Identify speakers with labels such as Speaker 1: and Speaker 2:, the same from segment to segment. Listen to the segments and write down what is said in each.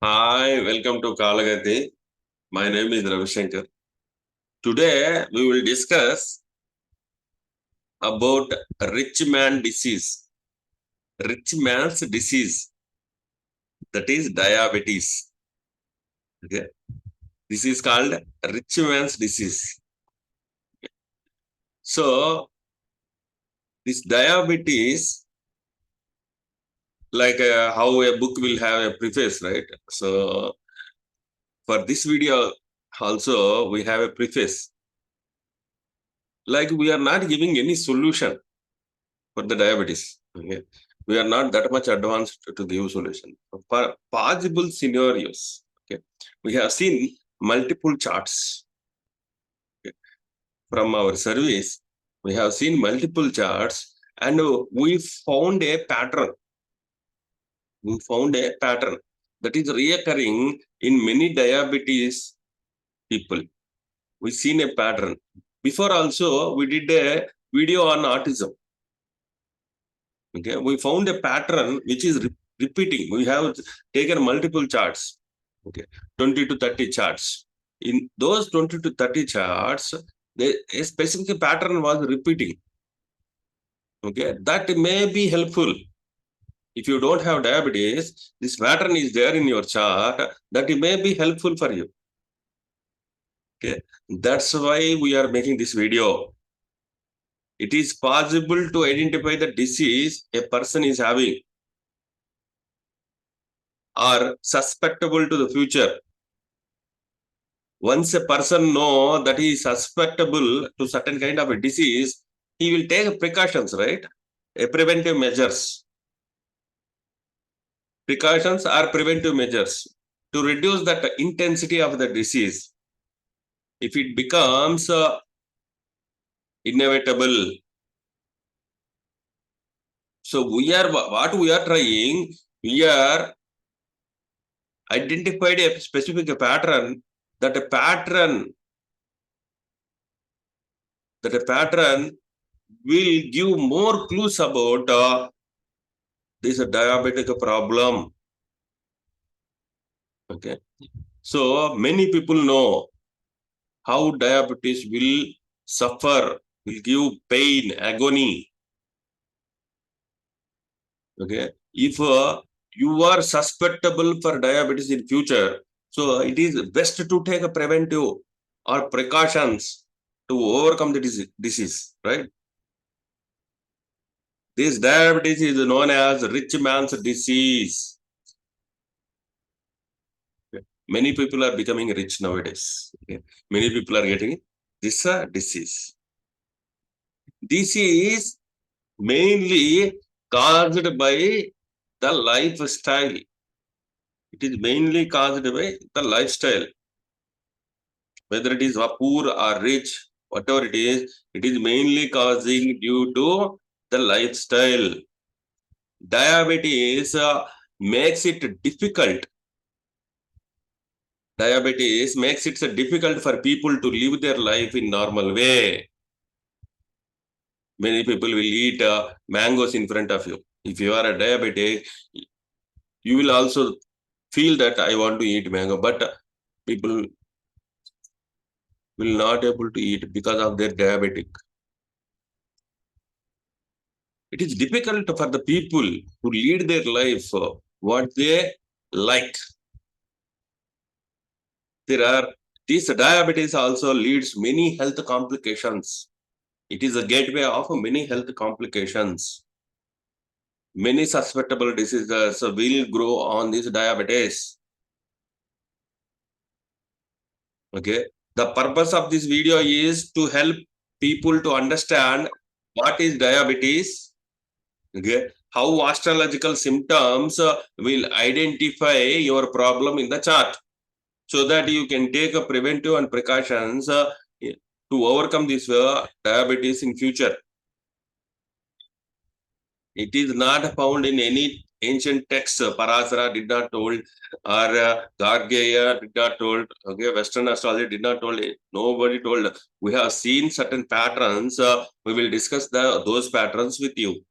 Speaker 1: Hi, welcome to Kaalagathi. My name is Ravi Sankar. Today we will discuss about rich man disease. Rich man's disease, that is diabetes. Okay. This is called rich man's disease. So this diabetes, like how a book will have a preface, right? So for this video also we have a preface. Like we are not giving any solution for the diabetes. Okay. We are not that much advanced to give solution. For possible scenarios, okay, we have seen multiple charts. Okay. From our service, we have seen multiple charts and we found a pattern. We found a pattern that is reoccurring in many diabetes people. We've seen a pattern. Before also, we did a video on autism. Okay, we found a pattern which is repeating. We have taken multiple charts, okay, 20 to 30 charts. In those 20 to 30 charts, a specific pattern was repeating. Okay, that may be helpful. If you don't have diabetes, this pattern is there in your chart, that it may be helpful for you. Okay, that's why we are making this video. It is possible to identify the disease a person is having or susceptible to the future. Once a person know that he is susceptible to certain kind of a disease, he will take precautions, right? Preventive measures. Precautions are preventive measures to reduce that intensity of the disease. If it becomes inevitable. So what we are trying, we are identified a specific pattern, that a pattern will give more clues about this diabetic problem. Okay. So many people know how diabetes will suffer, will give pain, agony. Okay. If you are susceptible for diabetes in future, so it is best to take a preventive or precautions to overcome the disease, right? This diabetes is known as rich man's disease. Okay. Many people are becoming rich nowadays. Okay. Many people are getting this disease. This is mainly caused by the lifestyle. It is mainly caused by the lifestyle. Whether it is poor or rich, whatever it is mainly causing due to the lifestyle. Diabetes makes it difficult. Diabetes makes it difficult for people to live their life in normal way. Many people will eat mangoes in front of you. If you are a diabetic, you will also feel that I want to eat mango, but people will not able to eat because of their diabetic. It is difficult for the people to lead their life what they like. This diabetes also leads many health complications. It is a gateway of many health complications. Many susceptible diseases will grow on this diabetes. Okay. The purpose of this video is to help people to understand what is diabetes. Okay. How astrological symptoms will identify your problem in the chart, so that you can take a preventive and precautions to overcome this diabetes in future. It is not found in any ancient texts. Parasara did not told, or Gargeya did not told. Okay, Western astrology did not told. Nobody told. We have seen certain patterns. We will discuss those patterns with you.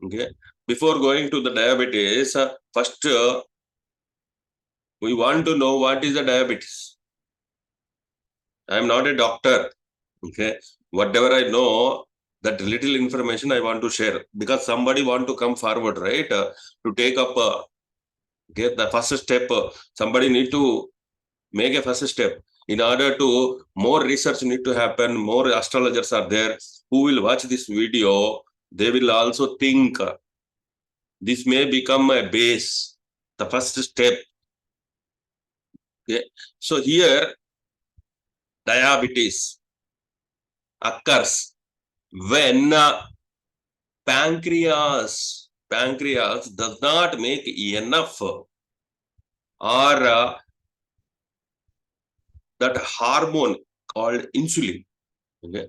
Speaker 1: Okay. Before going to the diabetes, first We want to know what is the diabetes. I am not a doctor. Okay. Whatever I know, that little information I want to share, because somebody want to come forward, right? To take up get the first step. Somebody need to make a first step. In order to, more research need to happen, more astrologers are there who will watch this video. They will also think this may become a base, the first step. Okay. So here, diabetes occurs when pancreas does not make enough or that hormone called insulin. Okay.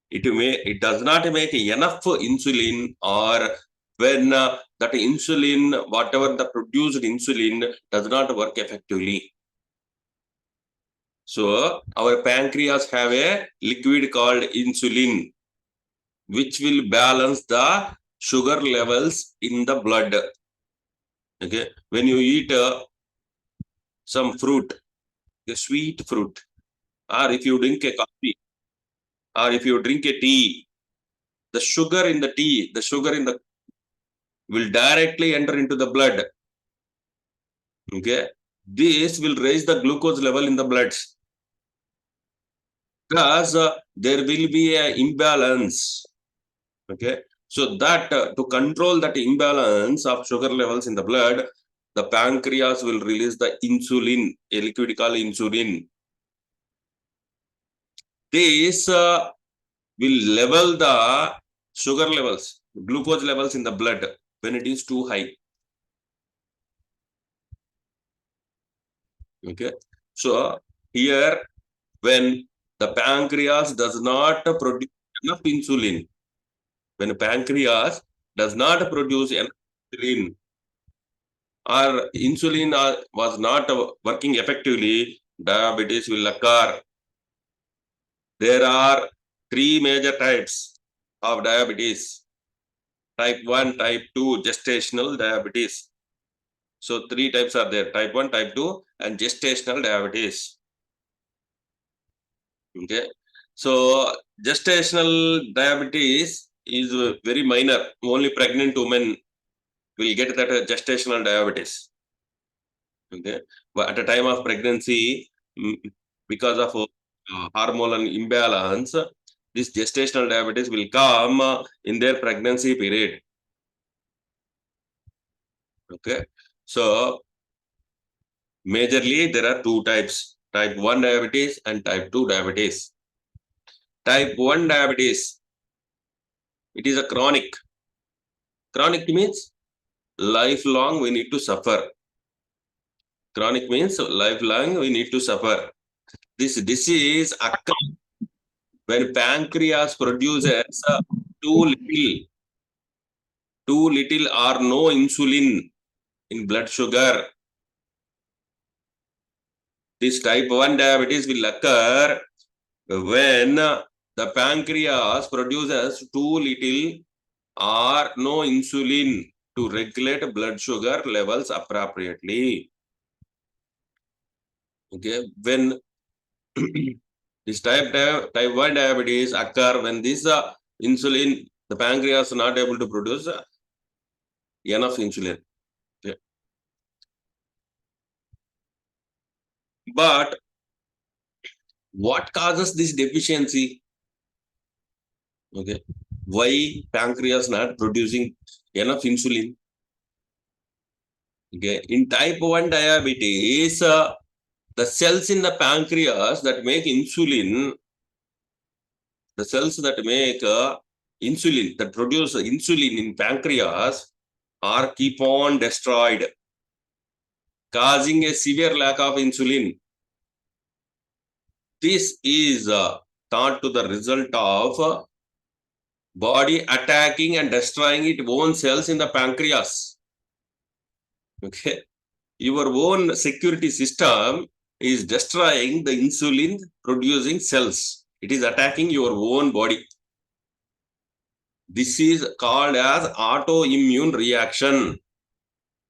Speaker 1: It does not make enough insulin, or when that insulin, whatever the produced insulin, does not work effectively. So our pancreas have a liquid called insulin, which will balance the sugar levels in the blood. Okay, when you eat some fruit, a sweet fruit, or if you drink a coffee, or if you drink a tea, the sugar in the tea, the sugar in the will directly enter into the blood. Okay, this will raise the glucose level in the blood, because there will be an imbalance. Okay, so that to control that imbalance of sugar levels in the blood, the pancreas will release the insulin, a liquid called insulin. This will level the sugar levels, glucose levels in the blood when it is too high. Okay, so here, when the pancreas does not produce enough insulin, when pancreas does not produce enough insulin, or insulin was not working effectively, diabetes will occur. There are three major types of diabetes: type 1, type 2, gestational diabetes. So three types are there: type 1, type 2, and gestational diabetes. Okay. So gestational diabetes is very minor. Only pregnant women will get that gestational diabetes. Okay. But at the time of pregnancy, because of hormonal imbalance, this gestational diabetes will come in their pregnancy period. Okay. So majorly there are two types: type 1 diabetes and type 2 diabetes. Type 1 diabetes, it is a chronic. Chronic means lifelong we need to suffer. Chronic means lifelong we need to suffer. This disease occurs when pancreas produces too little or no insulin in blood sugar. This type 1 diabetes will occur when the pancreas produces too little or no insulin to regulate blood sugar levels appropriately. Okay, when this type 1 diabetes occur when this insulin, the pancreas not able to produce enough insulin. Okay. But what causes this deficiency? Okay, why pancreas not producing enough insulin? Okay, in type 1 diabetes, the cells in the pancreas that make insulin, the cells that make insulin, that produce insulin in pancreas, are keep on destroyed, causing a severe lack of insulin. This is thought to the result of body attacking and destroying its own cells in the pancreas. Okay, your own security system is destroying the insulin producing cells. It is attacking your own body. This is called as autoimmune reaction.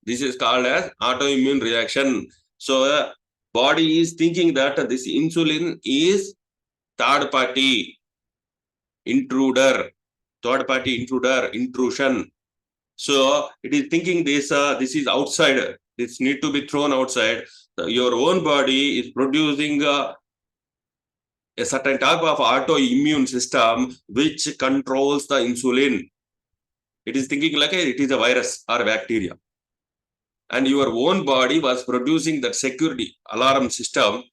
Speaker 1: This is called as autoimmune reaction. So body is thinking that this insulin is third party intruder, intrusion. So it is thinking this is outside. This need to be thrown outside. Your own body is producing a certain type of autoimmune system which controls the insulin. It is thinking like it is a virus or bacteria. And your own body was producing that security alarm system.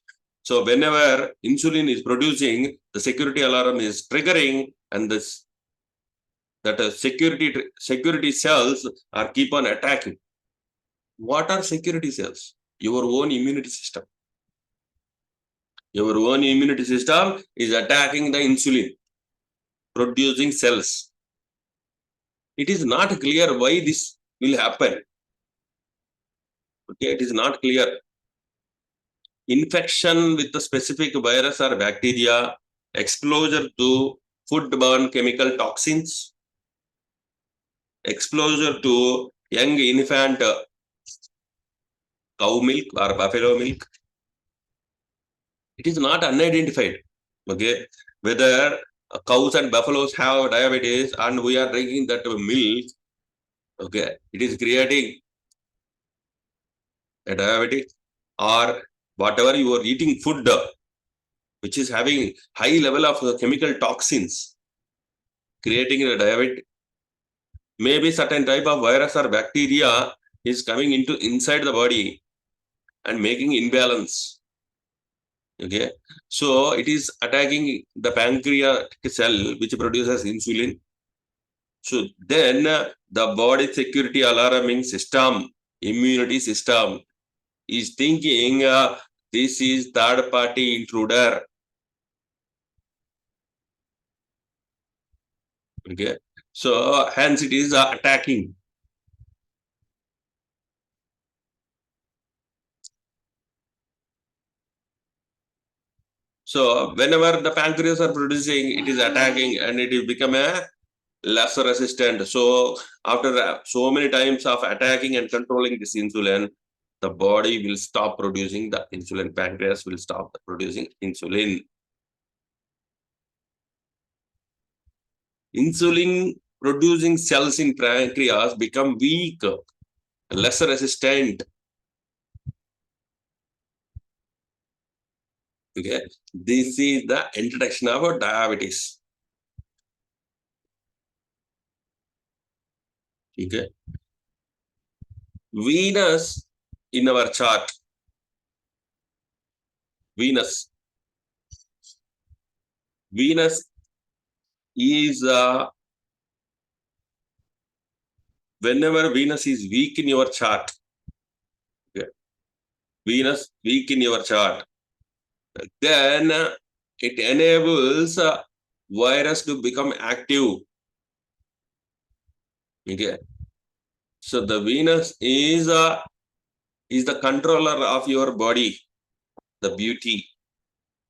Speaker 1: So whenever insulin is producing, the security alarm is triggering, and this that security cells are keep on attacking. What are security cells? Your own immunity system. Your own immunity system is attacking the insulin producing cells. It is not clear why this will happen. Okay, it is not clear. Infection with a specific virus or bacteria, exposure to foodborne chemical toxins, exposure to young infant cow milk or buffalo milk. It is not unidentified. Okay, whether cows and buffaloes have diabetes and we are drinking that milk, okay, it is creating a diabetic, or whatever you are eating food which is having high level of chemical toxins, creating a diabetic. Maybe certain type of virus or bacteria is coming into inside the body and making imbalance. Okay, so it is attacking the pancreatic cell which produces insulin. So then the body security alarming system, immunity system is thinking this is third party intruder. Okay, so hence it is attacking. So whenever the pancreas are producing, it is attacking and it will become a less resistant. So after so many times of attacking and controlling this insulin, the body will stop producing the insulin. Pancreas will stop producing insulin. Insulin producing cells in pancreas become weak, less resistant. Okay, this is the introduction of diabetes. Okay, Venus in our chart. Venus is whenever Venus is weak in your chart. Okay, Venus weak in your chart, then it enables virus to become active. Okay, so the Venus is the controller of your body, the beauty,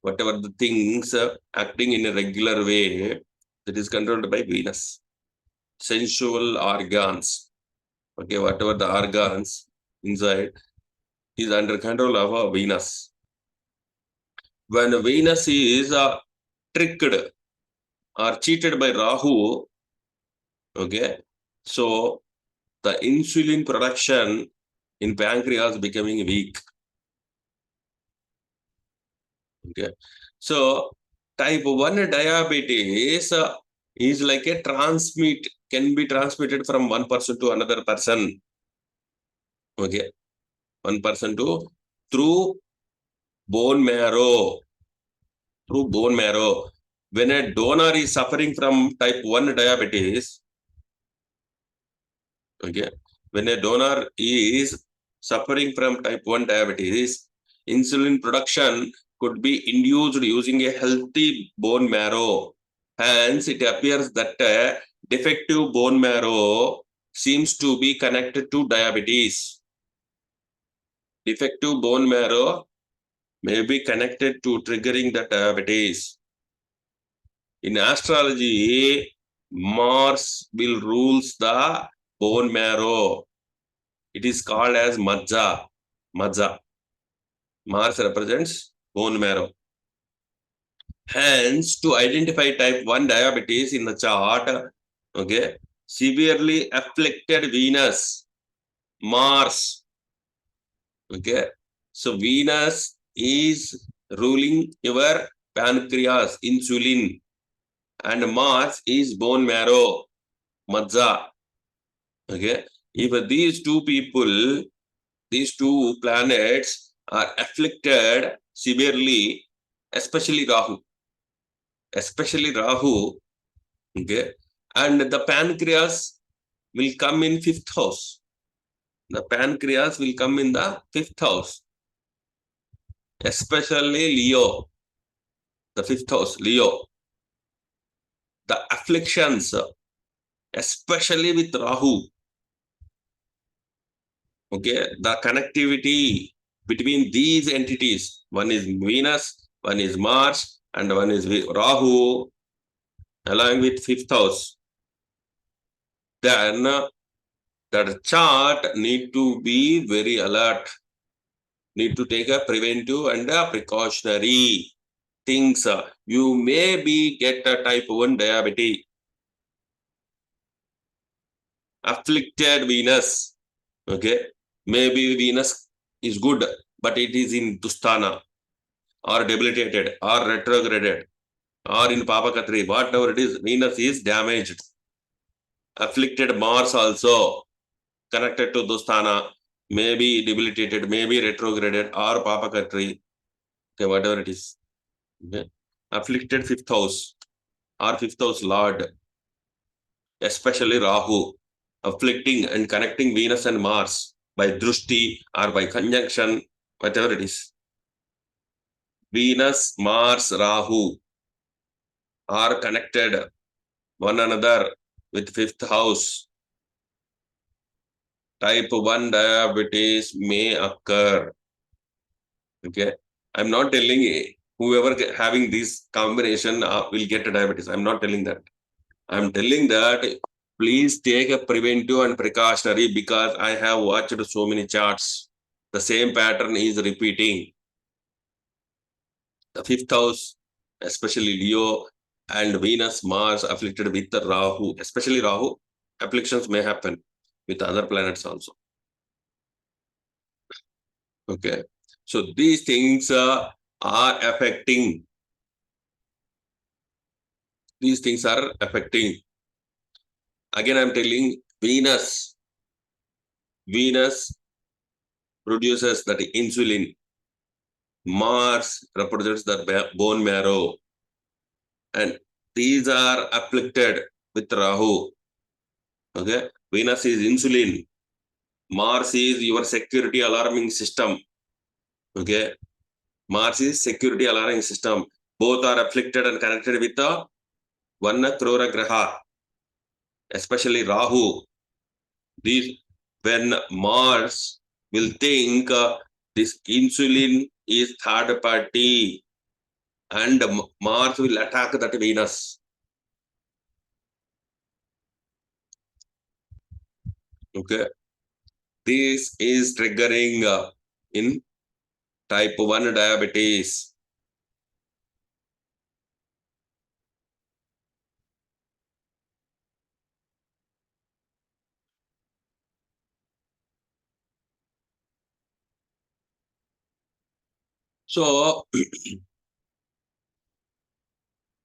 Speaker 1: whatever the things acting in a regular way, that is controlled by Venus. Sensual organs, okay, whatever the organs inside is under control of Venus. When Venus is tricked or cheated by Rahu, okay, so the insulin production in pancreas becoming weak. Okay, so type 1 diabetes is like a can be transmitted from one person to another person. Okay, one person to through bone marrow. Through bone marrow. When a donor is suffering from type 1 diabetes, okay, when a donor is suffering from type 1 diabetes, insulin production could be induced using a healthy bone marrow. Hence, it appears that defective bone marrow seems to be connected to diabetes. Defective bone marrow may be connected to triggering the diabetes. In astrology, Mars will rules the bone marrow. It is called as Majja. Majja. Mars represents bone marrow. Hence, to identify type 1 diabetes in the chart, okay, severely afflicted Venus, Mars, okay. So, Venus is ruling your pancreas, insulin, and Mars is bone marrow, Majja, okay. If these two people, these two planets are afflicted severely, especially Rahu, okay, and the pancreas will come in fifth house. The pancreas will come in the fifth house, especially Leo, the fifth house, Leo. The afflictions, especially with Rahu, okay, the connectivity between these entities, one is Venus, one is Mars, and one is Rahu, along with fifth house. Then that chart need to be very alert, need to take a preventive and a precautionary things. You may be get a type 1 diabetes, afflicted Venus, okay. Maybe Venus is good, but it is in Dusthana, or debilitated, or retrograded, or in Papakatri, whatever it is, Venus is damaged. Afflicted Mars also, connected to Dusthana, maybe debilitated, maybe retrograded, or Papakatri, okay, whatever it is. Okay. Afflicted fifth house, or fifth house Lord, especially Rahu, afflicting and connecting Venus and Mars by Drushti or by conjunction, whatever it is. Venus, Mars, Rahu are connected one another with fifth house. Type 1 diabetes may occur. Okay. I'm not telling whoever having this combination will get a diabetes. I'm not telling that. I'm telling that please take a preventive and precautionary, because I have watched so many charts. The same pattern is repeating. The fifth house, especially Leo and Venus, Mars afflicted with the Rahu, especially Rahu, afflictions may happen with other planets also. Okay. So these things are affecting. These things are affecting. Again, I'm telling Venus. Venus produces that insulin. Mars represents the bone marrow. And these are afflicted with Rahu. Okay. Venus is insulin. Mars is your security alarming system. Okay. Mars is security alarming system. Both are afflicted and connected with the Vanna Krura Graha, especially Rahu. These, when Mars will think this insulin is third party, and Mars will attack that Venus. Okay. This is triggering in type 1 diabetes. So,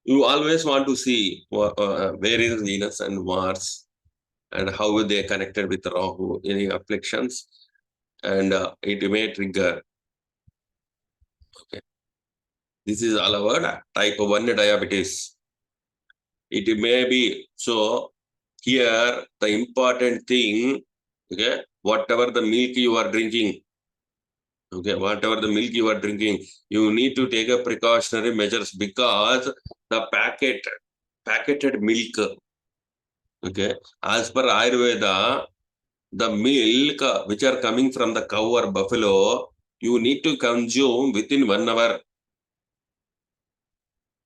Speaker 1: you always want to see where is Venus and Mars, and how they connected with Rahu, any afflictions, and it may trigger. Okay. This is all about type 1 diabetes. It may be, so here the important thing, okay, whatever the milk you are drinking, okay, whatever the milk you are drinking, you need to take a precautionary measures, because the packeted milk, okay, as per Ayurveda, the milk which are coming from the cow or buffalo, you need to consume within 1 hour.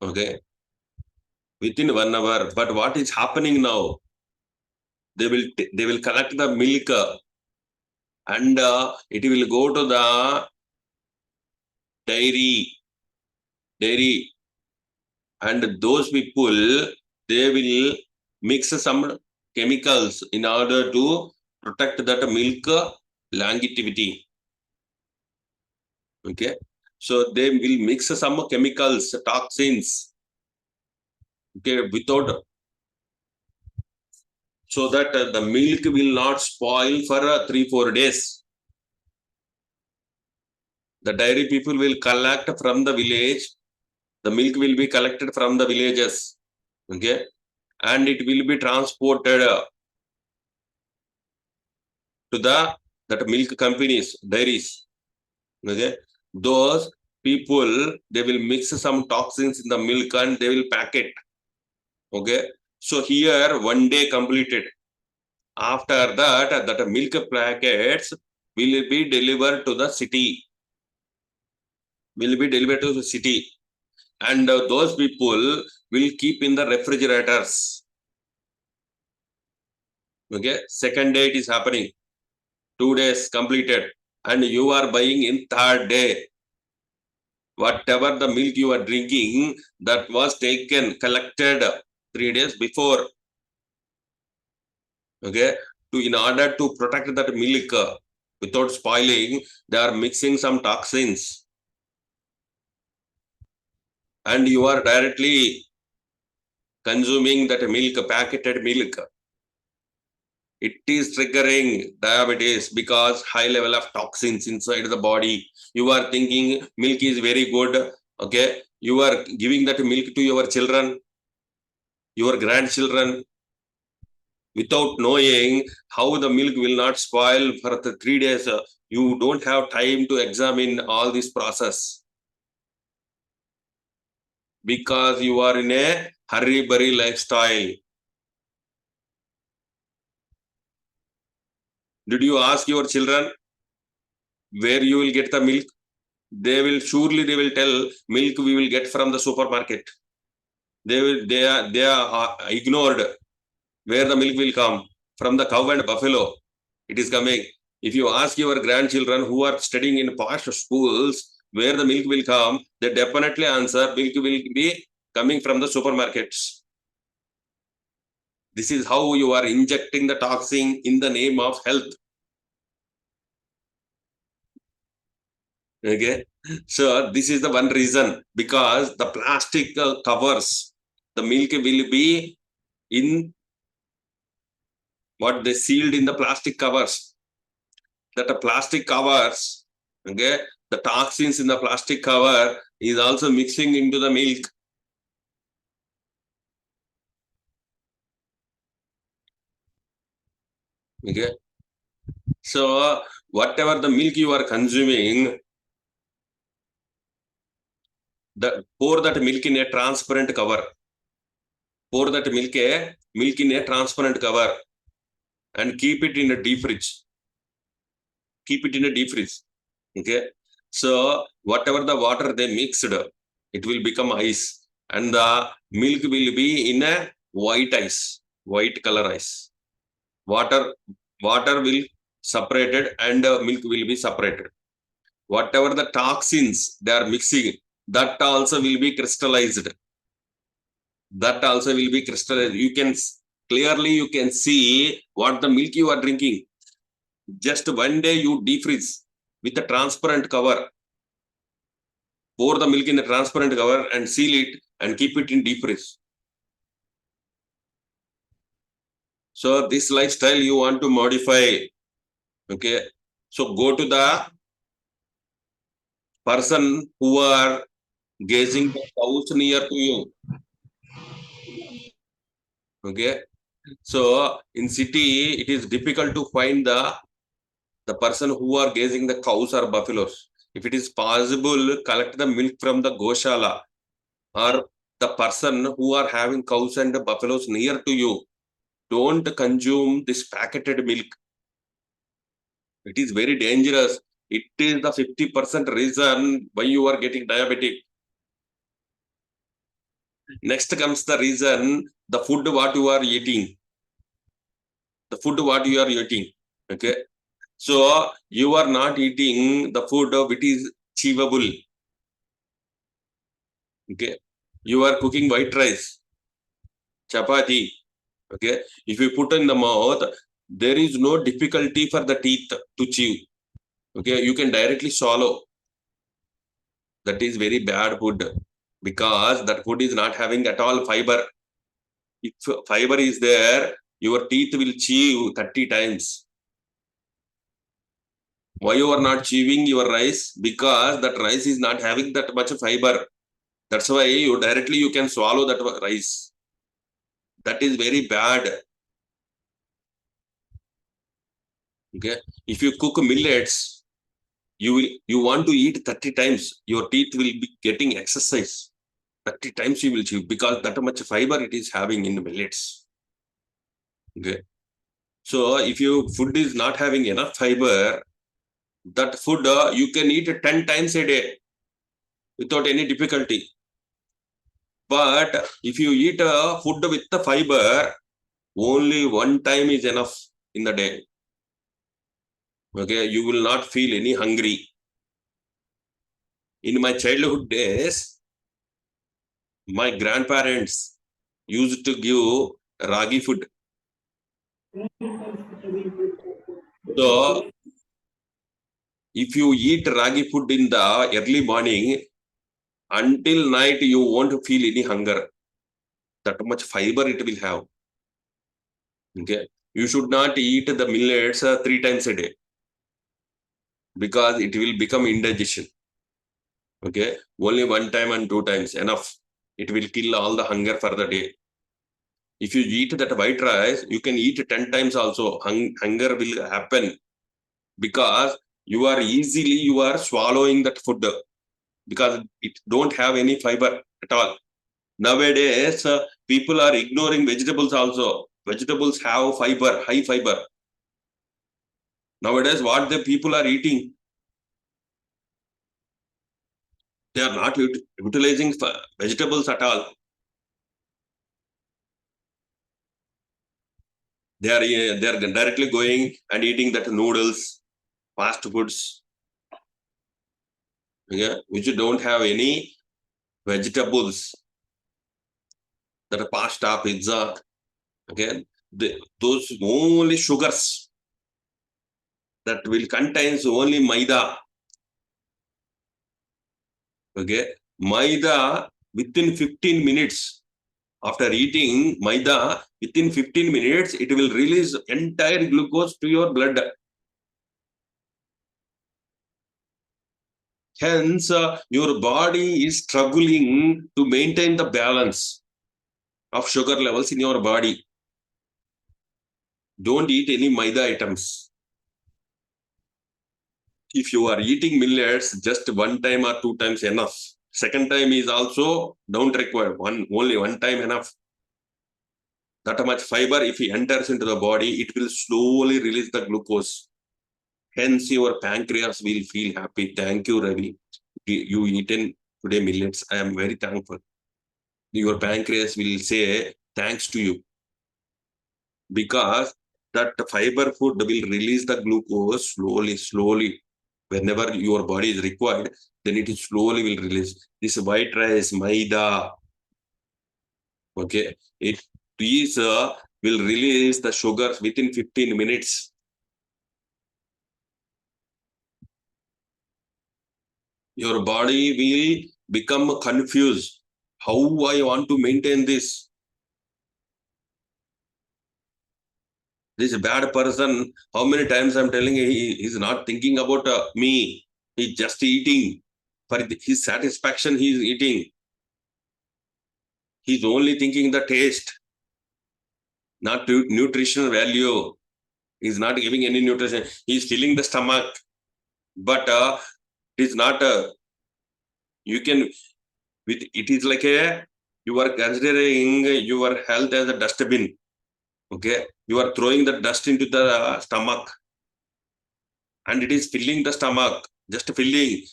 Speaker 1: Okay, within 1 hour. But what is happening now? They will collect the milk and it will go to the dairy, and those people, they will mix some chemicals in order to protect that milk longevity. Okay, so they will mix some chemicals, toxins, okay, without, so that the milk will not spoil for 3-4 days. The dairy people will collect from the village. The milk will be collected from the villages, okay, and it will be transported to the that milk companies, dairies. Okay, those people, they will mix some toxins in the milk and they will pack it. Okay, so here 1 day completed. After that, that milk packets will be delivered to the city. And those people will keep in the refrigerators. Okay, second day it is happening. 2 days completed, and you are buying in third day. Whatever the milk you are drinking, that was collected 3 days before. Okay, in order to protect that milk without spoiling, they are mixing some toxins, and you are directly consuming that milk, packeted milk. It is triggering diabetes because high level of toxins inside the body. You are thinking milk is very good. Okay, you are giving that milk to your children, your grandchildren, without knowing how the milk will not spoil for the 3 days. You don't have time to examine all this process because you are in a hurry-burry lifestyle. Did you ask your children where you will get the milk? They will tell milk we will get from the supermarket. They are ignored where the milk will come from the cow and buffalo. It is coming. If you ask your grandchildren who are studying in posh schools where the milk will come, they definitely answer milk will be coming from the supermarkets. This is how you are injecting the toxin in the name of health. Okay, so this is the one reason, because the plastic covers the milk will be in what they sealed in the plastic covers. That the plastic covers, okay, the toxins in the plastic cover is also mixing into the milk. Okay, so whatever the milk you are consuming, pour that milk in a transparent cover. Pour that milk in a transparent cover and keep it in a deep fridge. Okay, so whatever the water they mixed, it will become ice, and the milk will be in a white color ice. Water will separated, and milk will be separated. Whatever the toxins they are mixing, that also will be crystallized. You can clearly see what the milk you are drinking. Just 1 day you defreeze with a transparent cover. Pour the milk in the transparent cover and seal it and keep it in deep freeze. So this lifestyle you want to modify. Okay, so go to the person who are gazing the cows near to you. Okay, so in city it is difficult to find the person who are gazing the cows or buffaloes. If it is possible, collect the milk from the goshala, or the person who are having cows and buffaloes near to you. Don't consume this packeted milk. It is very dangerous. It is the 50% reason why you are getting diabetic. Next comes the reason, the food what you are eating. Okay, So you are not eating the food which is achievable. Okay. You are cooking white rice, chapati. Okay. If you put in the mouth, there is no difficulty for the teeth to chew. Okay. You can directly swallow. That is very bad food because that food is not having at all fiber. If fiber is there, your teeth will chew 30 times. Why you are not chewing your rice? Because that rice is not having that much fiber. That's why you can swallow that rice. That is very bad. Okay. If you cook millets, you want to eat 30 times. Your teeth will be getting exercise. 30 times you will chew because that much fiber it is having in millets. Okay. So if your food is not having enough fiber, that food you can eat 10 times a day without any difficulty. But if you eat food with the fiber, only one time is enough in the day. Okay, you will not feel any hungry. In my childhood days, my grandparents used to give ragi food. So if you eat ragi food in the early morning, until night you won't feel any hunger. That much fiber it will have. Okay, you should not eat the millets 3 times a day because it will become indigestion. Okay, only one time and 2 times enough. It will kill all the hunger for the day. If you eat that white rice, you can eat 10 times also. Hunger will happen because you are swallowing that food because it don't have any fiber at all. Nowadays, people are ignoring vegetables also. Vegetables have fiber, high fiber. Nowadays, what the people are eating, they are not utilizing vegetables at all. They are directly going and eating that noodles, fast foods, yeah, which don't have any vegetables. That are pasta, pizza, okay, those only sugars that will contains only maida. Okay, maida within 15 minutes after eating maida, within 15 minutes it will release entire glucose to your blood. Hence, your body is struggling to maintain the balance of sugar levels in your body. Don't eat any maida items. If you are eating millets, just one time or 2 times enough. Second time is also don't require only one time enough. That much fiber, if it enters into the body, it will slowly release the glucose. Hence, your pancreas will feel happy. Thank you, Ravi. You eaten today millets. I am very thankful. Your pancreas will say thanks to you because that fiber food will release the glucose slowly. Whenever your body is required, then it slowly will release. This white rice, maida, okay, it is will release the sugars within 15 minutes. Your body will become confused. How I want to maintain this? This bad person, how many times I'm telling you, he is not thinking about me. He's just eating. For his satisfaction, he is eating. He's only thinking the taste, not nutritional value. He's not giving any nutrition. He's filling the stomach. But it's not, you can, with it is like you are considering your health as a dustbin. Okay. You are throwing the dust into the stomach and it is filling the stomach, just filling.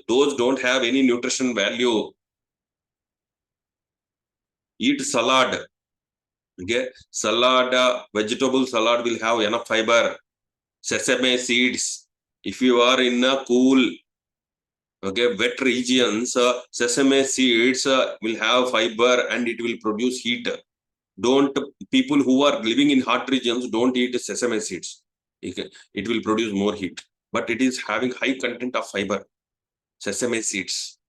Speaker 1: Those don't have any nutrition value. Eat salad. Okay, salad, vegetable salad will have enough fiber. Sesame seeds. If you are in a cool, wet regions, sesame seeds will have fiber and it will produce heat. Don't People who are living in hot regions don't eat sesame seeds. It will produce more heat, but it is having high content of fiber. Sesame seeds,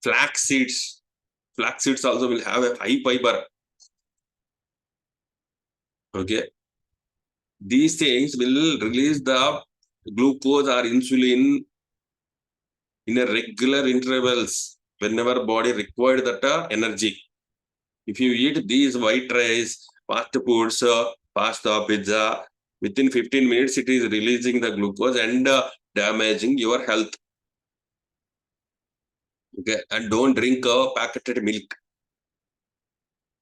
Speaker 1: flax seeds. Flax seeds also will have a high fiber. Okay, these things will release the glucose or insulin in a regular intervals whenever body required that energy. If you eat these white rice, fast foods, pasta, pizza, within 15 minutes it is releasing the glucose and damaging your health. Okay, and don't drink packeted milk.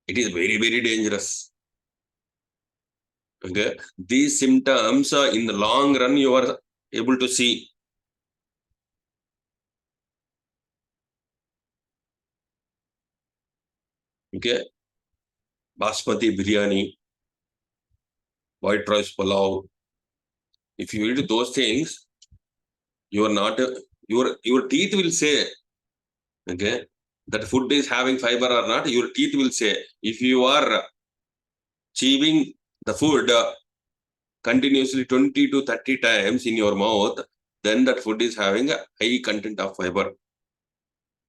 Speaker 1: It is very, very dangerous. Okay, these symptoms in the long run you are able to see. Okay, basmati biryani, white rice pulao. If you eat those things, you are not your teeth will say, okay, that food is having fiber or not. Your teeth will say. If you are chewing the food continuously 20 to 30 times in your mouth, then that food is having a high content of fiber.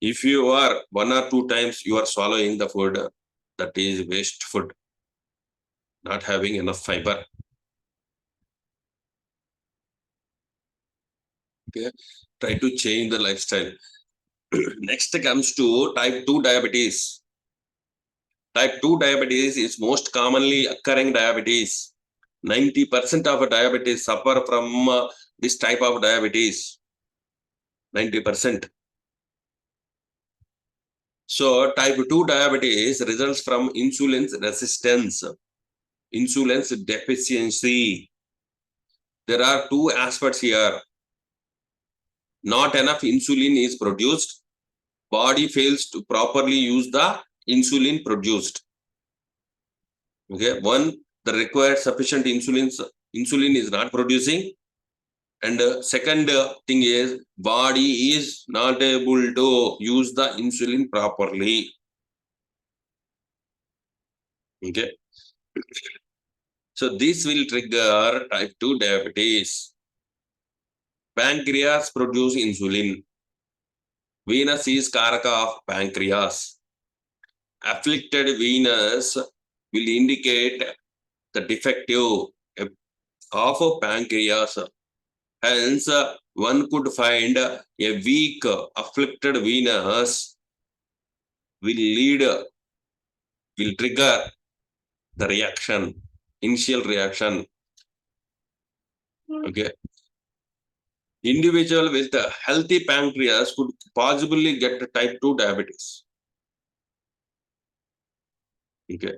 Speaker 1: If you are 1 or 2 times you are swallowing the food, that is waste food, not having enough fiber. Okay, try to change the lifestyle. Next comes to type 2 diabetes. Type 2 diabetes is most commonly occurring diabetes. 90% of diabetes suffer from this type of diabetes. 90%. So type 2 diabetes results from insulin resistance, insulin deficiency. There are two aspects here. Not enough insulin is produced. Body fails to properly use the insulin produced. Okay, one, the required sufficient insulin is not producing. And second thing is body is not able to use the insulin properly. Okay. So this will trigger type 2 diabetes. Pancreas produce insulin. Venus is karaka of pancreas. Afflicted Venus will indicate the defective of pancreas. Hence, one could find a weak afflicted Venus will trigger the reaction, initial reaction. Okay. Individual with a healthy pancreas could possibly get type 2 diabetes. Okay.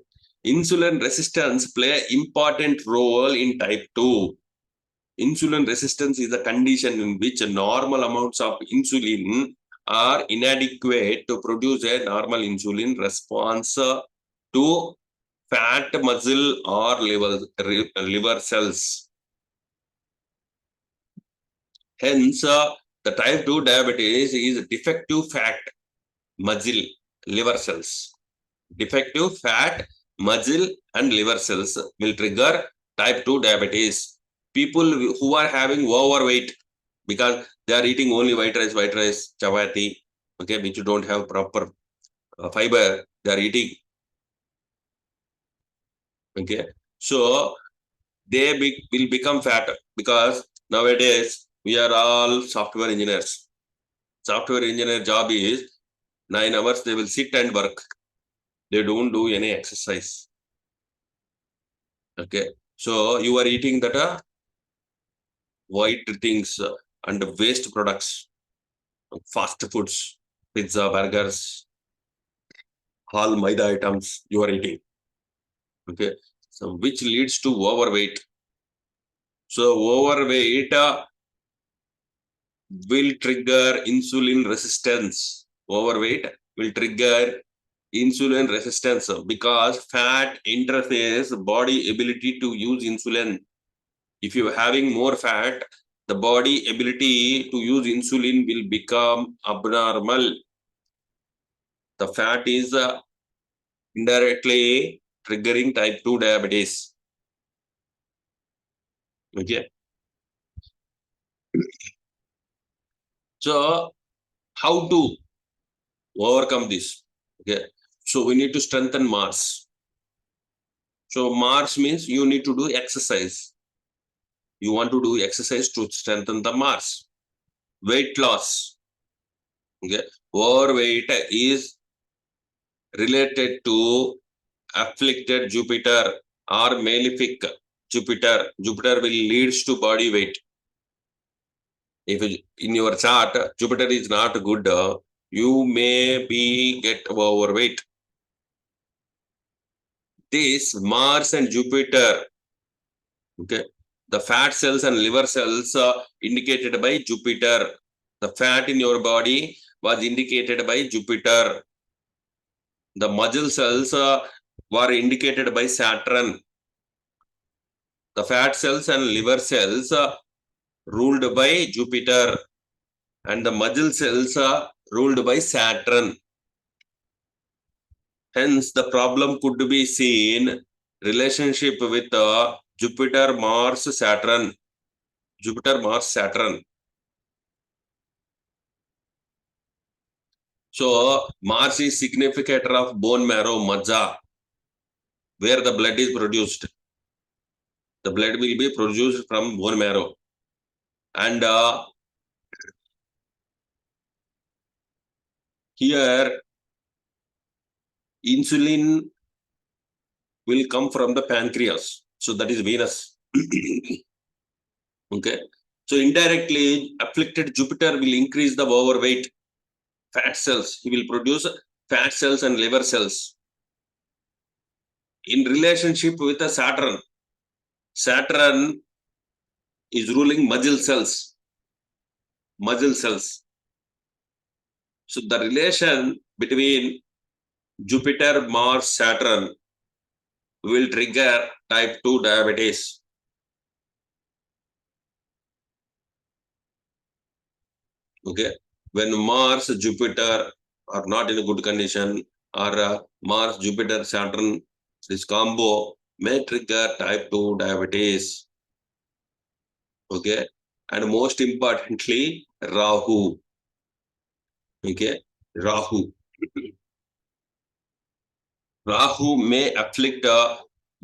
Speaker 1: Insulin resistance play an important role in type 2. Insulin resistance is a condition in which normal amounts of insulin are inadequate to produce a normal insulin response to fat, muscle, or liver cells. Hence, the type 2 diabetes is defective fat, muscle, liver cells. Defective fat, muscle, and liver cells will trigger type 2 diabetes. People who are having overweight because they are eating only white rice, chapati, okay, which don't have proper fiber, they are eating. Okay, so they will become fat because nowadays we are all software engineers. Software engineer job is 9 hours they will sit and work. They don't do any exercise. Okay, so you are eating that white things and waste products, fast foods, pizza, burgers, all maida items you are eating. Okay, so which leads to overweight. So overweight will trigger insulin resistance. Overweight will trigger insulin resistance because fat interferes body ability to use insulin. If you're having more fat, the body ability to use insulin will become abnormal. The fat is indirectly triggering type 2 diabetes. Okay. So, how to overcome this? Okay. So, we need to strengthen Mars. So, Mars means you need to do exercise. You want to do exercise to strengthen the Mars. Weight loss. Okay. Overweight is related to afflicted Jupiter or malefic Jupiter. Jupiter will leads to body weight. If in your chart Jupiter is not good, you may be get overweight. This Mars and Jupiter, okay, the fat cells and liver cells indicated by Jupiter. The fat in your body was indicated by Jupiter. The muscle cells were indicated by Saturn. The fat cells and liver cells ruled by Jupiter, and the muscle cells are ruled by Saturn. Hence, the problem could be seen relationship with Jupiter, Mars, Saturn. Jupiter, Mars, Saturn. So, Mars is significator of bone marrow, majja, where the blood is produced. The blood will be produced from bone marrow. And here, insulin will come from the pancreas. So, that is Venus. Okay. So, indirectly, afflicted Jupiter will increase the overweight fat cells. He will produce fat cells and liver cells. In relationship with the Saturn, Saturn is ruling muscle cells. Muscle cells. So the relation between Jupiter, Mars, Saturn will trigger type 2 diabetes. Okay. When Mars, Jupiter are not in a good condition, or Mars, Jupiter, Saturn, this combo may trigger type 2 diabetes. Okay. And most importantly, Rahu. Okay. Rahu. Rahu may afflict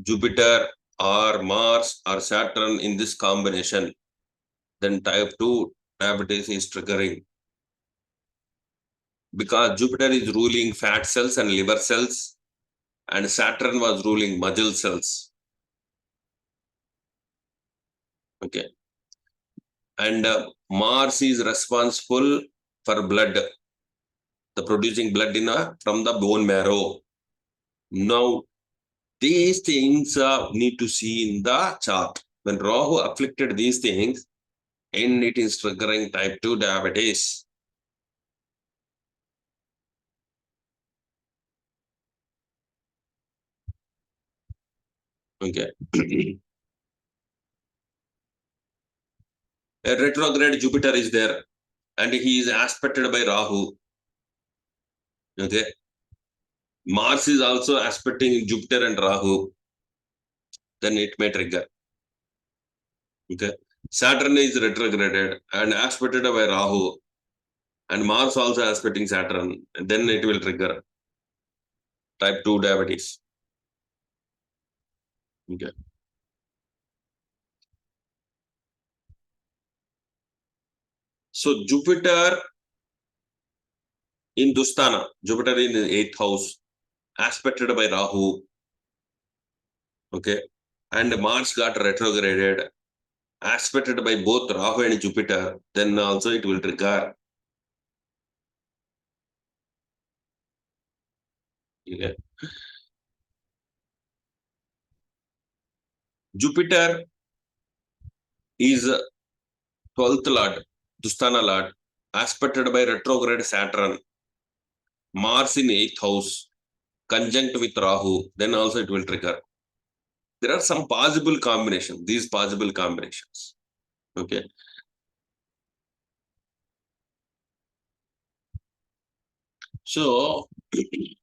Speaker 1: Jupiter or Mars or Saturn in this combination. Then type 2 diabetes is triggering. Because Jupiter is ruling fat cells and liver cells, and Saturn was ruling muscle cells. Okay. And Mars is responsible for blood, the producing blood from the bone marrow. Now, these things need to see in the chart. When Rahu afflicted these things, and it is triggering type 2 diabetes. Okay. A retrograde Jupiter is there, and he is aspected by Rahu. Okay. Mars is also aspecting Jupiter and Rahu. Then it may trigger. Okay. Saturn is retrograded and aspected by Rahu, and Mars also aspecting Saturn. And then it will trigger type 2 diabetes. Okay. So Jupiter in Dusthana, Jupiter in the 8th house, aspected by Rahu. Okay. And Mars got retrograded, aspected by both Rahu and Jupiter, then also it will trigger. Yeah. Jupiter is 12th lord, Dusthana lord, aspected by retrograde Saturn. Mars in 8th house, conjunct with Rahu, then also it will trigger. There are some possible combinations, these possible combinations. Okay. So it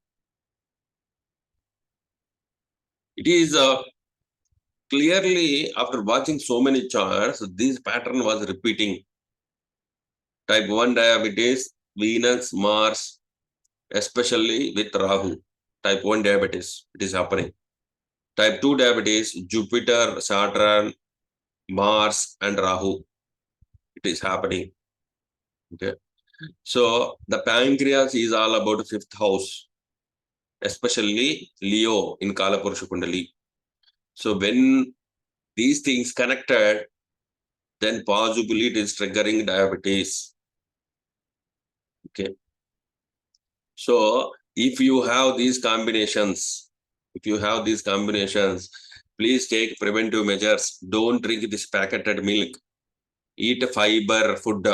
Speaker 1: is clearly after watching so many charts, this pattern was repeating. Type 1 diabetes, Venus, Mars, especially with Rahu. Type 1 diabetes, it is happening. Type 2 diabetes, Jupiter, Saturn, Mars, and Rahu. It is happening. Okay. So the pancreas is all about fifth house, especially Leo in Kalapurusha Kundali. So when these things connected, then possibly it is triggering diabetes. Okay. So if you have these combinations, please take preventive measures. Don't drink this packeted milk. Eat fiber food.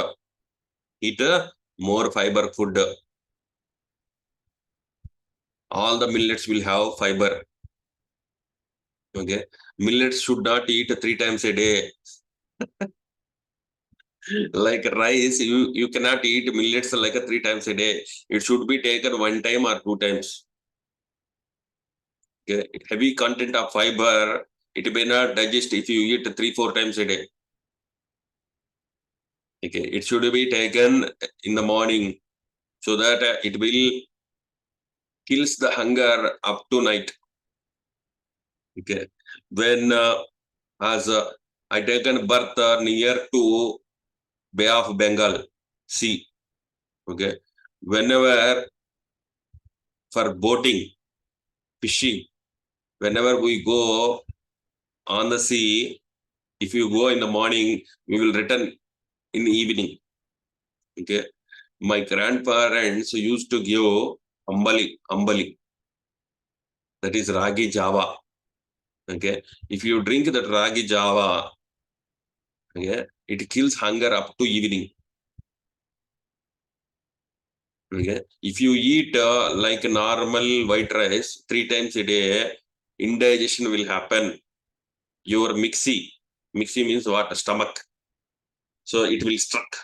Speaker 1: Eat more fiber food. All the millets will have fiber. Okay. Millets should not eat 3 times a day. Like rice, you cannot eat millets like 3 times a day. It should be taken 1 time or 2 times. Okay. Heavy content of fiber, it may not digest if you eat 3-4 times a day. Okay. It should be taken in the morning so that it will kills the hunger up to night. Okay. When as I taken birth near to Bay of Bengal Sea. Okay. Whenever for boating, fishing, whenever we go on the sea, if you go in the morning, we will return in the evening. Okay. My grandparents used to give ambali. That is ragi java. Okay. If you drink that ragi java, okay, it kills hunger up to evening. Okay. If you eat like normal white rice 3 times a day, indigestion will happen. Your mixie means what? Stomach. So it will struck,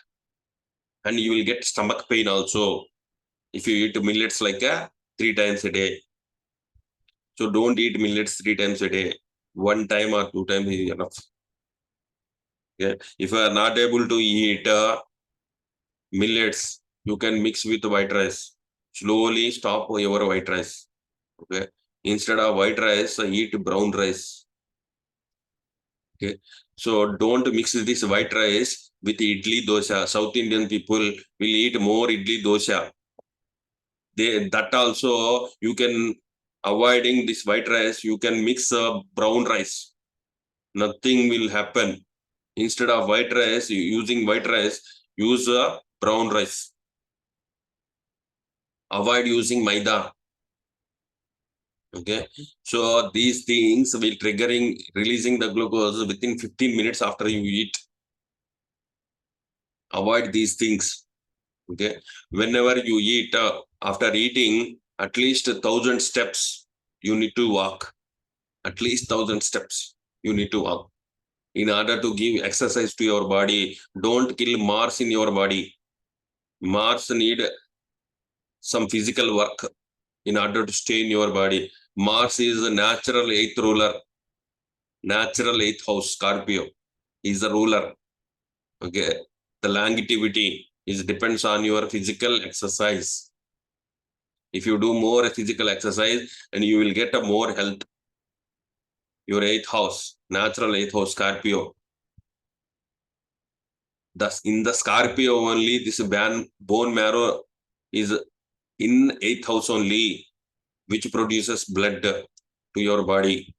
Speaker 1: and you will get stomach pain also if you eat millets like 3 times a day. So don't eat millets 3 times a day. 1 time or 2 times is enough. Yeah. If you are not able to eat millets, you can mix with white rice. Slowly stop your white rice. Okay. Instead of white rice, eat brown rice. Okay. So don't mix this white rice with idli dosa. South Indian people will eat more idli dosa. That also you can avoiding this white rice. You can mix brown rice. Nothing will happen. Instead of white rice, using white rice, use brown rice. Avoid using maida. Okay. So these things will triggering releasing the glucose within 15 minutes after you eat. Avoid these things. Okay. Whenever you eat, after eating, at least 1,000 steps you need to walk. At least 1,000 steps you need to walk. In order to give exercise to your body, don't kill Mars in your body. Mars need some physical work in order to stay in your body. Mars is a natural eighth ruler, natural eighth house, Scorpio is the ruler. Okay. The longevity is depends on your physical exercise. If you do more physical exercise, and you will get a more health. Your eighth house, natural eighth house, Scorpio. Thus, in the Scorpio only, this bone marrow is in eighth house only, which produces blood to your body.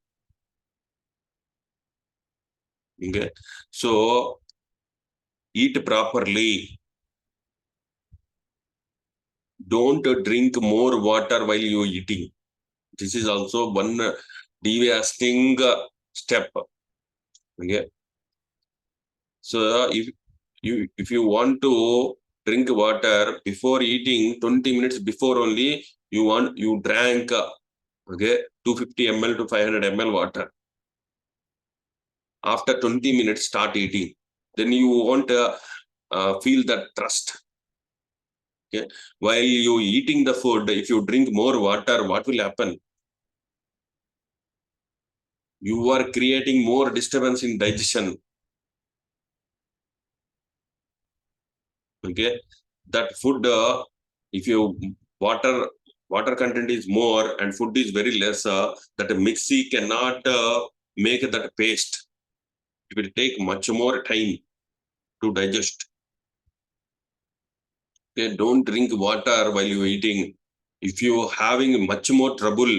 Speaker 1: Okay. So eat properly. Don't drink more water while you're eating. This is also one deviating step. Okay. So if you want to drink water before eating, 20 minutes before only you drank okay 250 ml to 500 ml water. After 20 minutes, start eating. Then you won't feel that trust. Okay. While you eating the food, if you drink more water, what will happen? You are creating more disturbance in digestion. Okay. That food, if you water content is more and food is very less, that mixie cannot make that paste. It will take much more time to digest. Okay, don't drink water while you're eating. If you're having much more trouble,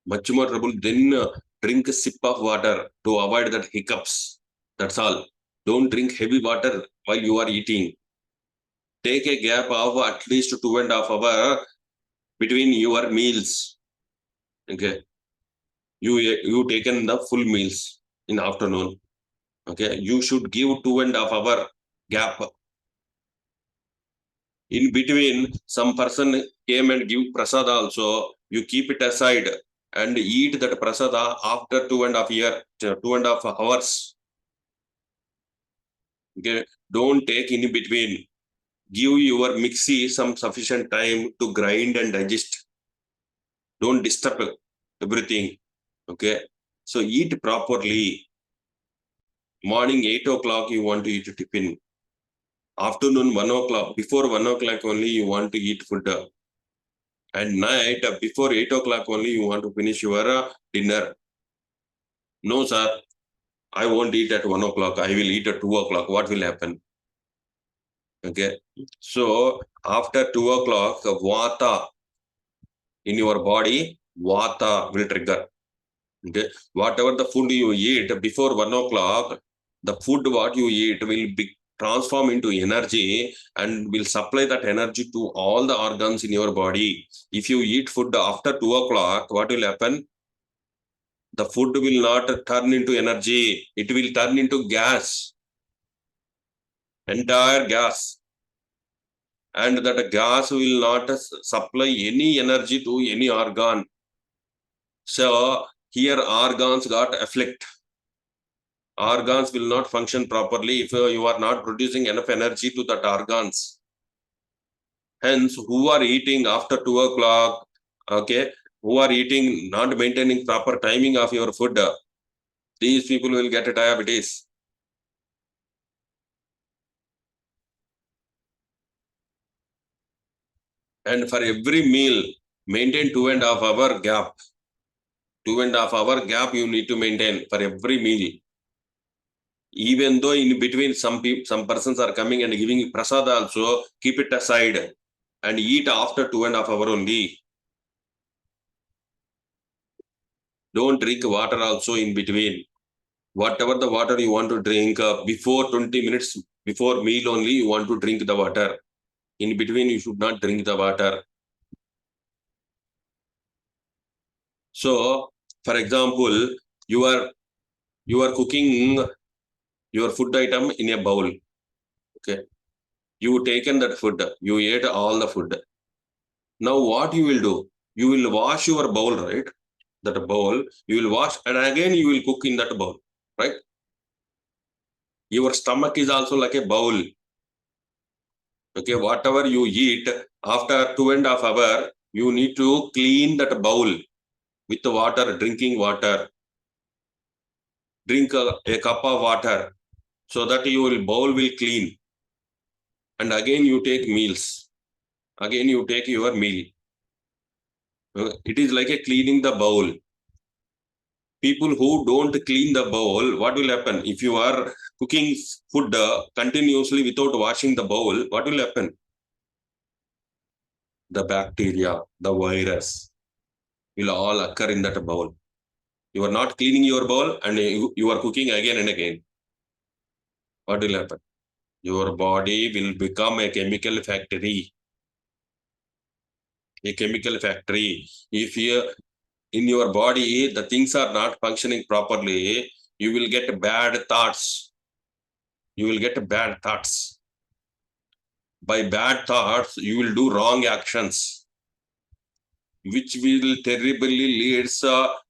Speaker 1: then drink a sip of water to avoid that hiccups. That's all. Don't drink heavy water while you are eating. Take a gap of at least 2.5 hours between your meals. Okay, you taken the full meals in afternoon. Okay, you should give 2.5 hour gap. In between, some person came and give prasada also. You keep it aside and eat that prasada after 2.5 hours. Okay, don't take in between. Give your mixie some sufficient time to grind and digest. Don't disturb everything. Okay, so eat properly. Morning 8 o'clock you want to eat tiffin. Afternoon 1 o'clock. Before 1 o'clock only you want to eat food. And night before 8 o'clock only you want to finish your dinner. No, sir. I won't eat at 1 o'clock. I will eat at 2 o'clock. What will happen? Okay. So after 2 o'clock, vata in your body, vata will trigger. Okay. Whatever the food you eat before 1 o'clock, the food what you eat will be transform into energy and will supply that energy to all the organs in your body. If you eat food after 2 o'clock, what will happen? The food will not turn into energy. It will turn into gas, entire gas. And that gas will not supply any energy to any organ. So here organs got afflict. Organs will not function properly if you are not producing enough energy to that organs. Hence, who are eating after 2 o'clock, okay, who are eating not maintaining proper timing of your food, these people will get diabetes. And for every meal, maintain 2.5 hour gap. 2.5 hour gap you need to maintain for every meal. Even though in between some persons are coming and giving prasada also, keep it aside and eat after 2.5 hour only. Don't drink water also in between. Whatever the water you want to drink, before 20 minutes before meal only you want to drink the water. In between you should not drink the water. So, for example, you are cooking your food item in a bowl. Okay, you taken that food, you ate all the food. Now what you will do? You will wash your bowl, right? That bowl you will wash and again you will cook in that bowl, right? Your stomach is also like a bowl. Okay, whatever you eat after 2.5 hours, you need to clean that bowl with water, drinking water. Drink a cup of water so that your bowl will clean. And again you take meals. Again you take your meal. It is like a cleaning the bowl. People who don't clean the bowl, what will happen? If you are cooking food continuously without washing the bowl, what will happen? The bacteria, the virus will all occur in that bowl. You are not cleaning your bowl and you are cooking again and again. What will happen? Your body will become a chemical factory. A chemical factory. If you in your body the things are not functioning properly, you will get bad thoughts. You will get bad thoughts. By bad thoughts, you will do wrong actions, which will terribly leads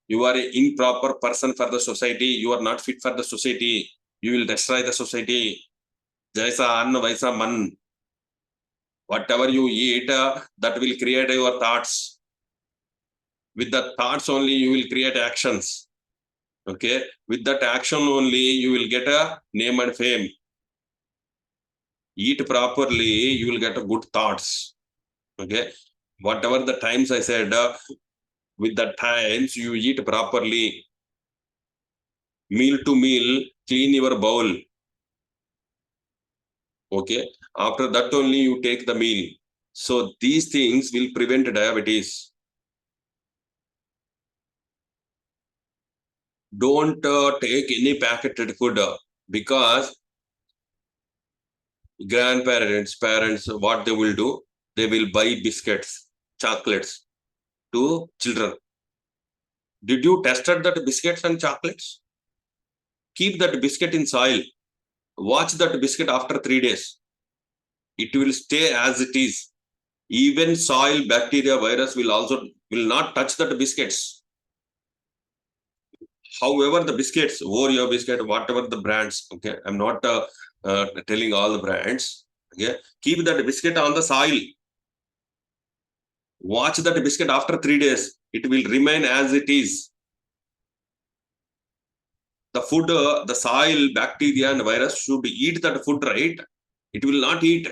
Speaker 1: You are an improper person for the society. You are not fit for the society. You will destroy the society. Jaisa anna vaisa man. Whatever you eat, that will create your thoughts. With the thoughts only, you will create actions. Okay. With that action only, you will get a name and fame. Eat properly, you will get a good thoughts. Okay. Whatever the times I said, with the times you eat properly. Meal to meal, clean your bowl. Okay. After that only you take the meal. So these things will prevent diabetes. Don't take any packaged food because grandparents, parents, what they will do, they will buy biscuits, chocolates to children. Did you tested that biscuits and chocolates? Keep that biscuit in soil. Watch that biscuit after 3 days. It will stay as it is. Even soil, bacteria, virus will not touch that biscuits. However, the biscuits, Oreo biscuit, whatever the brands, okay, I'm not telling all the brands. Okay, keep that biscuit on the soil. Watch that biscuit after 3 days. It will remain as it is. The food, the soil, bacteria, and virus should eat that food, right? It will not eat.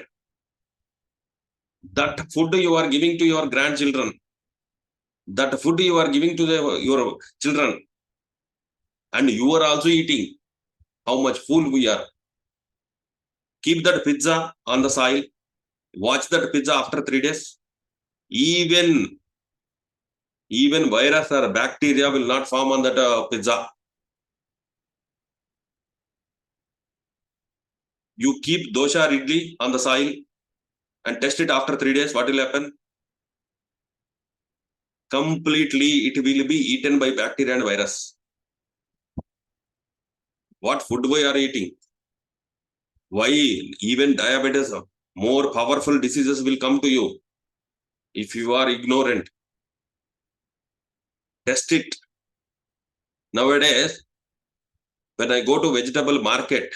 Speaker 1: That food you are giving to your grandchildren, that food you are giving to your children, and you are also eating. How much fool we are. Keep that pizza on the soil. Watch that pizza after 3 days. Even virus or bacteria will not form on that pizza. You keep dosha or idli on the soil and test it after 3 days. What will happen? Completely, it will be eaten by bacteria and virus. What food we are eating? Why even diabetes, more powerful diseases will come to you if you are ignorant. Test it. Nowadays, when I go to vegetable market,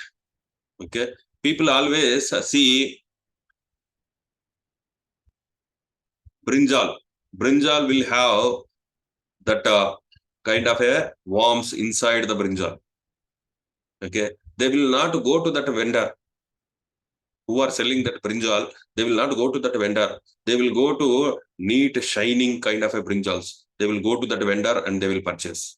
Speaker 1: okay, people always see brinjal. Brinjal will have that kind of a worms inside the brinjal. Okay, they will not go to that vendor who are selling that brinjal. They will not go to that vendor. They will go to neat, shining kind of a brinjals. They will go to that vendor and they will purchase.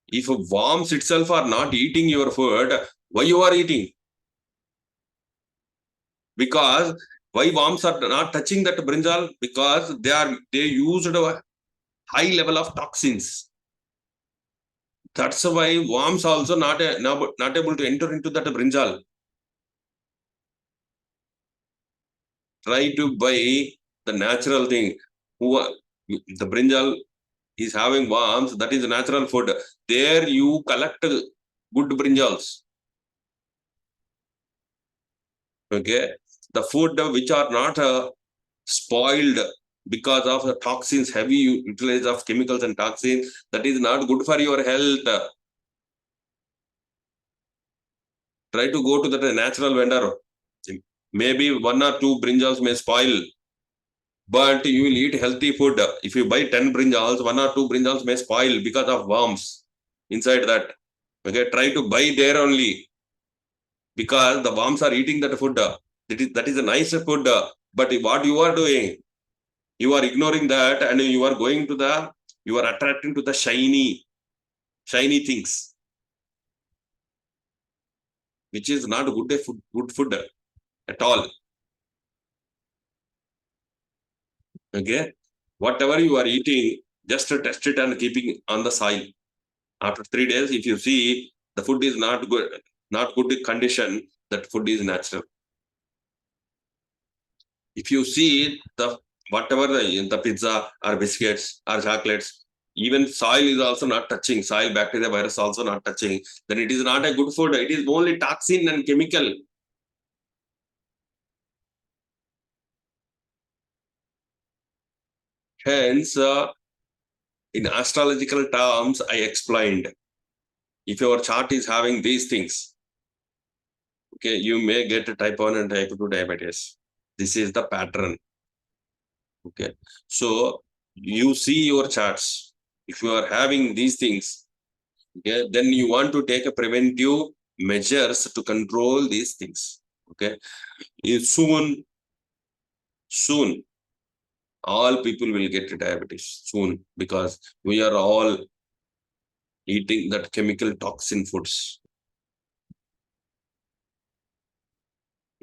Speaker 1: If worms itself are not eating your food, why you are eating? Because why worms are not touching that brinjal? Because they used a high level of toxins. That's why worms also not able to enter into that brinjal. Try to buy the natural thing. The brinjal is having worms, that is natural food. There you collect good brinjals. Okay, the food which are not spoiled because of the toxins, heavy usage of chemicals and toxins, that is not good for your health. Try to go to the natural vendor. Maybe 1 or 2 brinjals may spoil, but you will eat healthy food. If you buy 10 brinjals, 1 or 2 brinjals may spoil because of worms inside that. Okay, try to buy there only because the worms are eating that food. That is a nice food. But what you are doing, you are ignoring that and you are going to you are attracting to the shiny things, which is not good food at all. Okay, whatever you are eating, just test it and keeping on the soil. After 3 days, if you see the food is not good condition, that food is natural. If you see the whatever the pizza or biscuits or chocolates, even soil is also not touching, soil, bacteria, virus also not touching, then it is not a good food. It is only toxin and chemical. Hence, In astrological terms, I explained. If your chart is having these things, okay, you may get type 1 and type 2 diabetes. This is the pattern. Okay. So you see your charts. If you are having these things, okay, then you want to take a preventive measures to control these things. Okay. Soon, all people will get diabetes soon because we are all eating that chemical toxin foods.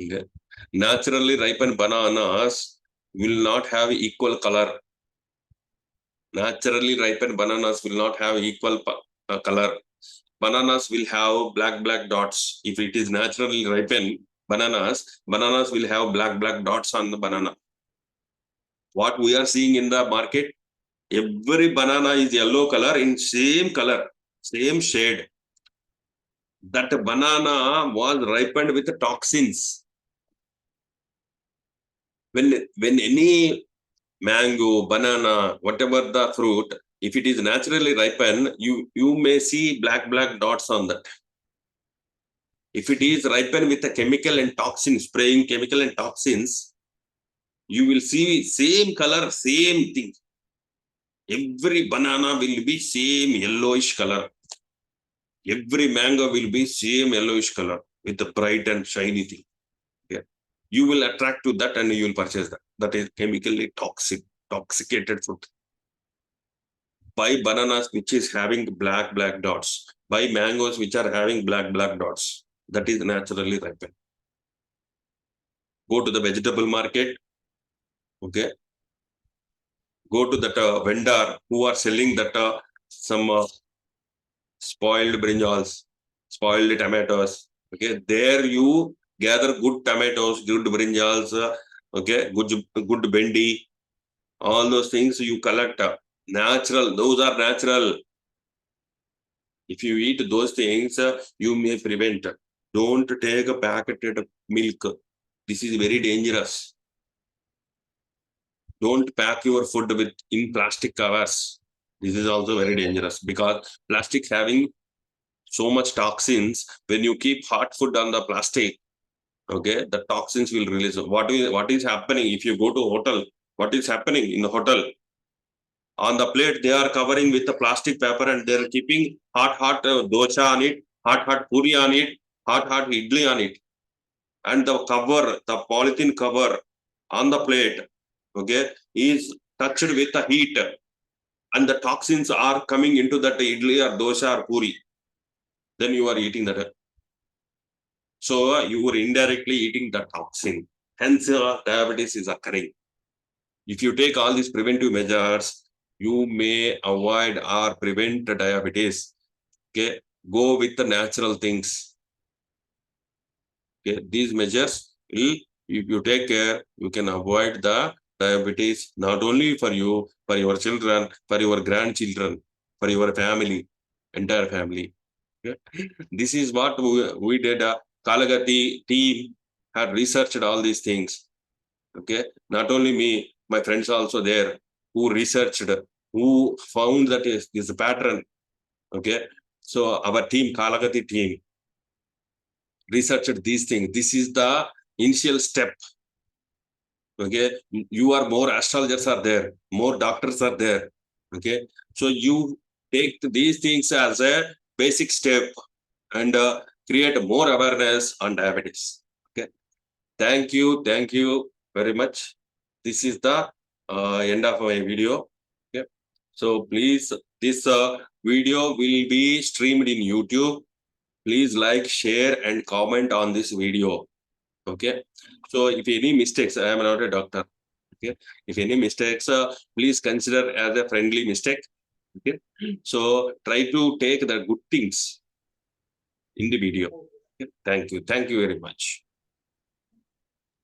Speaker 1: Okay. Naturally ripened bananas will not have equal color. Naturally ripened bananas will not have equal color. Bananas will have black dots. If it is naturally ripened bananas will have black dots on the banana. What we are seeing in the market, every banana is yellow color in same color, same shade. That banana was ripened with toxins. When any mango, banana, whatever the fruit, if it is naturally ripened, you may see black dots on that. If it is ripened with a chemical and toxin, spraying chemical and toxins, you will see same color, same thing. Every banana will be same yellowish color. Every mango will be same yellowish color with a bright and shiny thing. Yeah. You will attract to that and you will purchase that. That is chemically toxicated fruit. Buy bananas which is having black dots. Buy mangoes which are having black dots. That is naturally ripened. Go to the vegetable market. Okay. Go to that vendor who are selling that some spoiled brinjals, spoiled tomatoes. Okay. There you gather good tomatoes, good brinjals, okay, good bendi, all those things you collect. Natural, those are natural. If you eat those things, you may prevent. Don't take a packaged milk. This is very dangerous. Don't pack your food in plastic covers. This is also very dangerous because plastic having so much toxins. When you keep hot food on the plastic, okay, the toxins will release. What is happening if you go to a hotel? What is happening in the hotel? On the plate, they are covering with the plastic paper and they are keeping hot dosa on it, hot puri on it, hot idli on it. And the cover, the polythene cover on the plate, okay, is touched with the heat. And the toxins are coming into that idli or dosa or puri. Then you are eating that. So you are indirectly eating the toxin. Hence, diabetes is occurring. If you take all these preventive measures, you may avoid or prevent diabetes. Okay, go with the natural things. Okay, these measures will, if you take care, you can avoid the diabetes not only for you, for your children, for your grandchildren, for your family, entire family. Okay? This is what we did. Kaalagathi team had researched all these things. Okay, not only me, my friends also there who researched, who found that is a pattern. Okay, so our team, Kaalagathi team, researched these things. This is the initial step. Okay, you are more astrologers are there, more doctors are there. Okay, so you take these things as a basic step and create more awareness on diabetes. Okay, thank you very much. This is the end of my video. Okay, so please, this video will be streamed in YouTube. Please like, share, and comment on this video. Okay, so if any mistakes, I am not a doctor. Okay, if any mistakes, please consider as a friendly mistake. Okay, so try to take the good things in the video. Okay? Thank you very much.